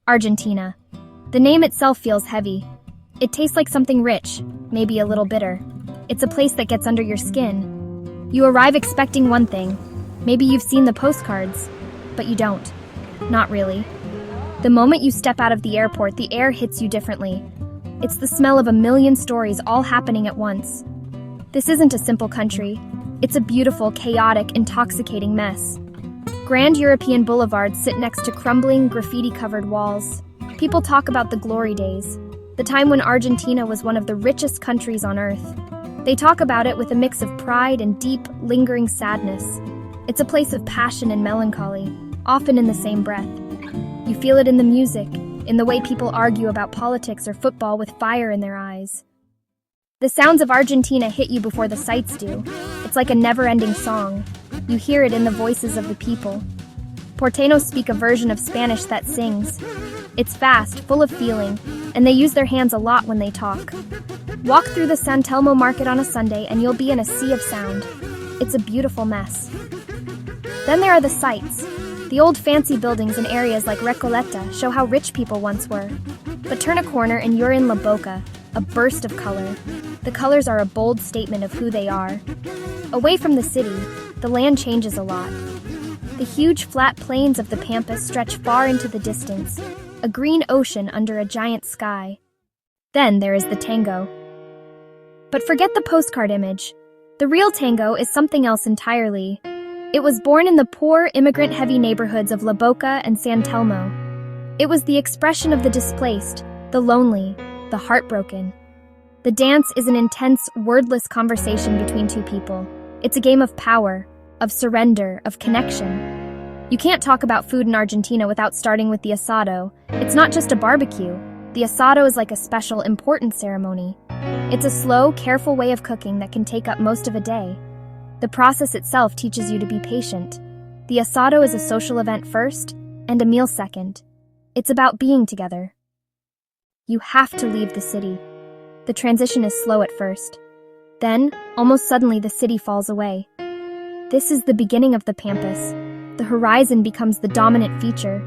Argentina. The name itself feels heavy. It tastes like something rich, maybe a little bitter. It's a place that gets under your skin. You arrive expecting one thing. Maybe you've seen the postcards, but you don't. Not really. The moment you step out of the airport, the air hits you differently. It's the smell of a million stories all happening at once. This isn't a simple country. It's a beautiful, chaotic, intoxicating mess. Grand European boulevards sit next to crumbling, graffiti-covered walls. People talk about the glory days, the time when Argentina was one of the richest countries on earth. They talk about it with a mix of pride and deep, lingering sadness. It's a place of passion and melancholy, often in the same breath. You feel it in the music, in the way people argue about politics or football with fire in their eyes. The sounds of Argentina hit you before the sights do. It's like a never-ending song. You hear it in the voices of the people. Porteños speak a version of Spanish that sings. It's fast, full of feeling, and they use their hands a lot when they talk. Walk through the San Telmo market on a Sunday and you'll be in a sea of sound. It's a beautiful mess. Then there are the sights. The old fancy buildings in areas like Recoleta show how rich people once were. But turn a corner and you're in La Boca, a burst of color. The colors are a bold statement of who they are. Away from the city, the land changes a lot. The huge flat plains of the Pampas stretch far into the distance, a green ocean under a giant sky. Then there is the tango. But forget the postcard image. The real tango is something else entirely. It was born in the poor, immigrant-heavy neighborhoods of La Boca and San Telmo. It was the expression of the displaced, the lonely, the heartbroken. The dance is an intense, wordless conversation between two people. It's a game of power, of surrender, of connection. You can't talk about food in Argentina without starting with the asado. It's not just a barbecue. The asado is like a special, important ceremony. It's a slow, careful way of cooking that can take up most of a day. The process itself teaches you to be patient. The asado is a social event first, and a meal second. It's about being together. You have to leave the city. The transition is slow at first. Then, almost suddenly, the city falls away. This is the beginning of the Pampas. The horizon becomes the dominant feature.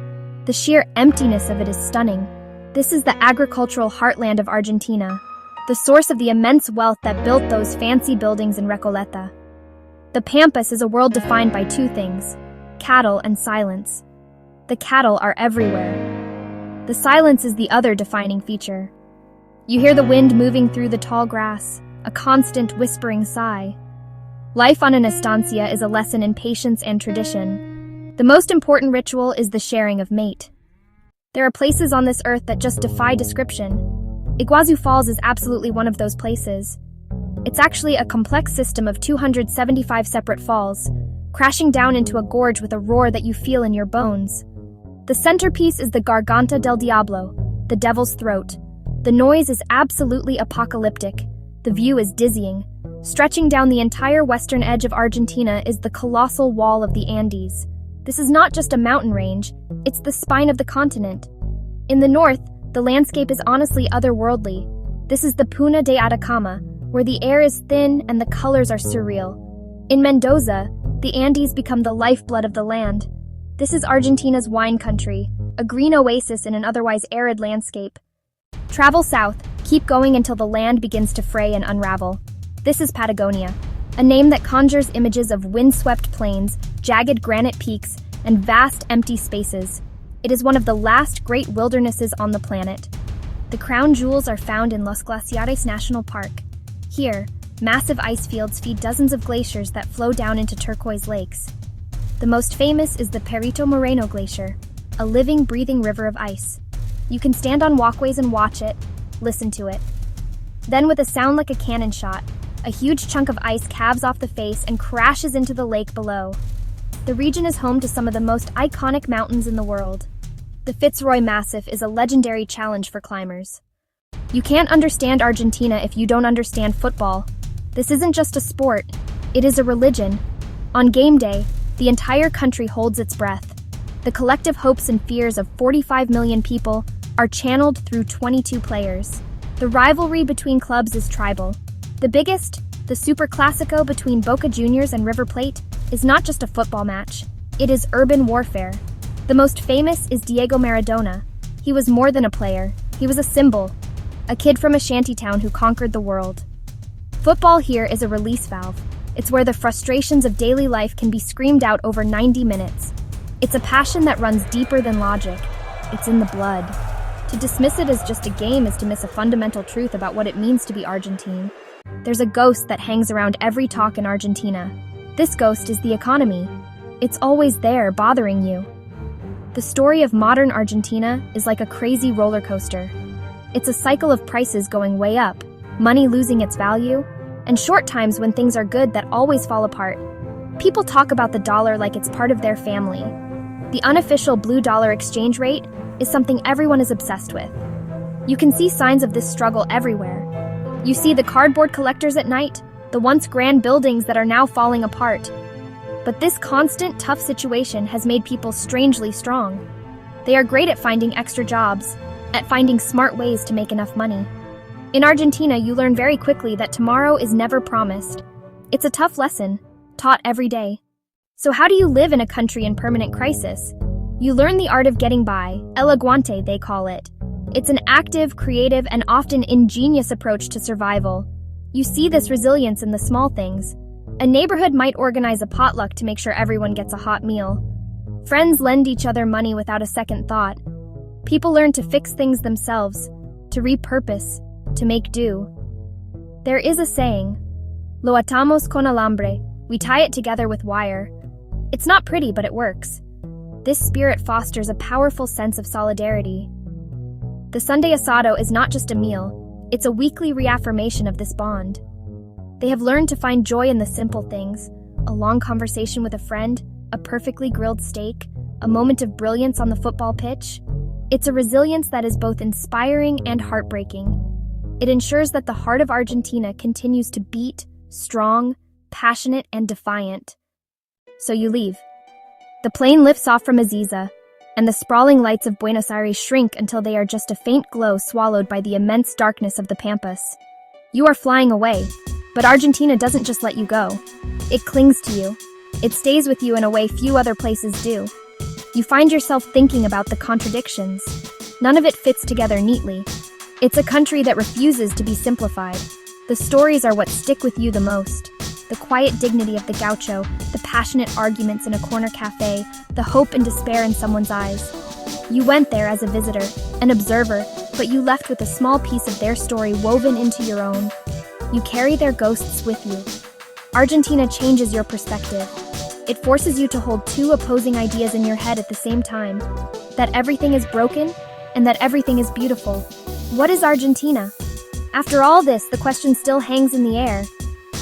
The sheer emptiness of it is stunning. This is the agricultural heartland of Argentina, the source of the immense wealth that built those fancy buildings in Recoleta. The Pampas is a world defined by two things: cattle and silence. The cattle are everywhere. The silence is the other defining feature. You hear the wind moving through the tall grass, a constant whispering sigh. Life on an estancia is a lesson in patience and tradition. The most important ritual is the sharing of mate. There are places on this earth that just defy description. Iguazu Falls is absolutely one of those places. It's actually a complex system of 275 separate falls, crashing down into a gorge with a roar that you feel in your bones. The centerpiece is the Garganta del Diablo, the devil's throat. The noise is absolutely apocalyptic. The view is dizzying. Stretching down the entire western edge of Argentina is the colossal wall of the Andes. This is not just a mountain range, it's the spine of the continent. In the north, the landscape is honestly otherworldly. This is the Puna de Atacama, where the air is thin and the colors are surreal. In Mendoza, the Andes become the lifeblood of the land. This is Argentina's wine country, a green oasis in an otherwise arid landscape. Travel south, keep going until the land begins to fray and unravel. This is Patagonia, a name that conjures images of windswept plains, jagged granite peaks, and vast empty spaces. It is one of the last great wildernesses on the planet. The crown jewels are found in Los Glaciares National Park. Here, massive ice fields feed dozens of glaciers that flow down into turquoise lakes. The most famous is the Perito Moreno Glacier, a living, breathing river of ice. You can stand on walkways and watch it, listen to it. Then, with a sound like a cannon shot, a huge chunk of ice calves off the face and crashes into the lake below. The region is home to some of the most iconic mountains in the world. The Fitzroy Massif is a legendary challenge for climbers. You can't understand Argentina if you don't understand football. This isn't just a sport, it is a religion. On game day, the entire country holds its breath. The collective hopes and fears of 45 million people are channeled through 22 players. The rivalry between clubs is tribal. The biggest, the Super Clasico between Boca Juniors and River Plate, is not just a football match. It is urban warfare. The most famous is Diego Maradona, He was more than a player. He was a symbol, a kid from a shantytown who conquered the world. Football here is a release valve. It's where the frustrations of daily life can be screamed out over 90 minutes. It's a passion that runs deeper than logic. It's in the blood. To dismiss it as just a game is to miss a fundamental truth about what it means to be Argentine. There's a ghost that hangs around every talk in Argentina. This ghost is the economy. It's always there, bothering you. The story of modern Argentina is like a crazy roller coaster. It's a cycle of prices going way up, money losing its value, and short times when things are good that always fall apart. People talk about the dollar like it's part of their family. The unofficial blue dollar exchange rate is something everyone is obsessed with. You can see signs of this struggle everywhere. You see the cardboard collectors at night, the once grand buildings that are now falling apart. But this constant, tough situation has made people strangely strong. They are great at finding extra jobs, at finding smart ways to make enough money. In Argentina, you learn very quickly that tomorrow is never promised. It's a tough lesson, taught every day. So how do you live in a country in permanent crisis? You learn the art of getting by, el aguante they call it. It's an active, creative, and often ingenious approach to survival. You see this resilience in the small things. A neighborhood might organize a potluck to make sure everyone gets a hot meal. Friends lend each other money without a second thought. People learn to fix things themselves, to repurpose, to make do. There is a saying, lo atamos con alambre, we tie it together with wire. It's not pretty, but it works. This spirit fosters a powerful sense of solidarity. The Sunday asado is not just a meal, it's a weekly reaffirmation of this bond. They have learned to find joy in the simple things, a long conversation with a friend, a perfectly grilled steak, a moment of brilliance on the football pitch. It's a resilience that is both inspiring and heartbreaking. It ensures that the heart of Argentina continues to beat, strong, passionate, and defiant. So you leave. The plane lifts off from Ezeiza, and the sprawling lights of Buenos Aires shrink until they are just a faint glow swallowed by the immense darkness of the Pampas. You are flying away, but Argentina doesn't just let you go. It clings to you. It stays with you in a way few other places do. You find yourself thinking about the contradictions. None of it fits together neatly. It's a country that refuses to be simplified. The stories are what stick with you the most. The quiet dignity of the gaucho, the passionate arguments in a corner cafe, the hope and despair in someone's eyes. You went there as a visitor, an observer, but you left with a small piece of their story woven into your own. You carry their ghosts with you. Argentina changes your perspective. It forces you to hold two opposing ideas in your head at the same time, that everything is broken and that everything is beautiful. What is Argentina? After all this, the question still hangs in the air.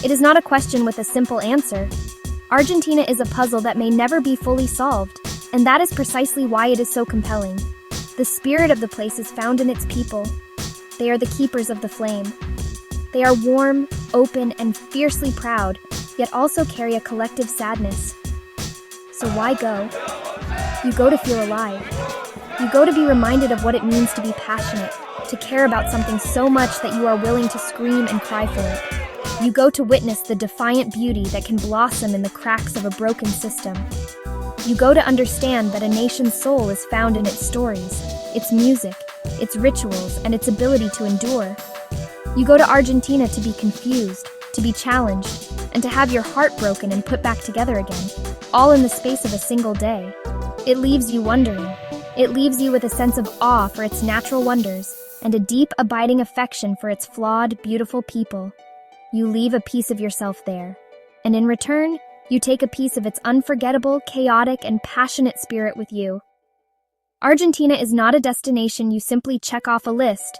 It is not a question with a simple answer. Argentina is a puzzle that may never be fully solved, and that is precisely why it is so compelling. The spirit of the place is found in its people. They are the keepers of the flame. They are warm, open, and fiercely proud, yet also carry a collective sadness. So why go? You go to feel alive. You go to be reminded of what it means to be passionate, to care about something so much that you are willing to scream and cry for it. You go to witness the defiant beauty that can blossom in the cracks of a broken system. You go to understand that a nation's soul is found in its stories, its music, its rituals, and its ability to endure. You go to Argentina to be confused, to be challenged, and to have your heart broken and put back together again, all in the space of a single day. It leaves you wondering. It leaves you with a sense of awe for its natural wonders and a deep, abiding affection for its flawed, beautiful people. You leave a piece of yourself there, and in return, you take a piece of its unforgettable, chaotic, and passionate spirit with you. Argentina is not a destination you simply check off a list.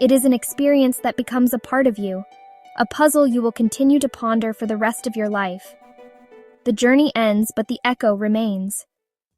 It is an experience that becomes a part of you, a puzzle you will continue to ponder for the rest of your life. The journey ends, but the echo remains.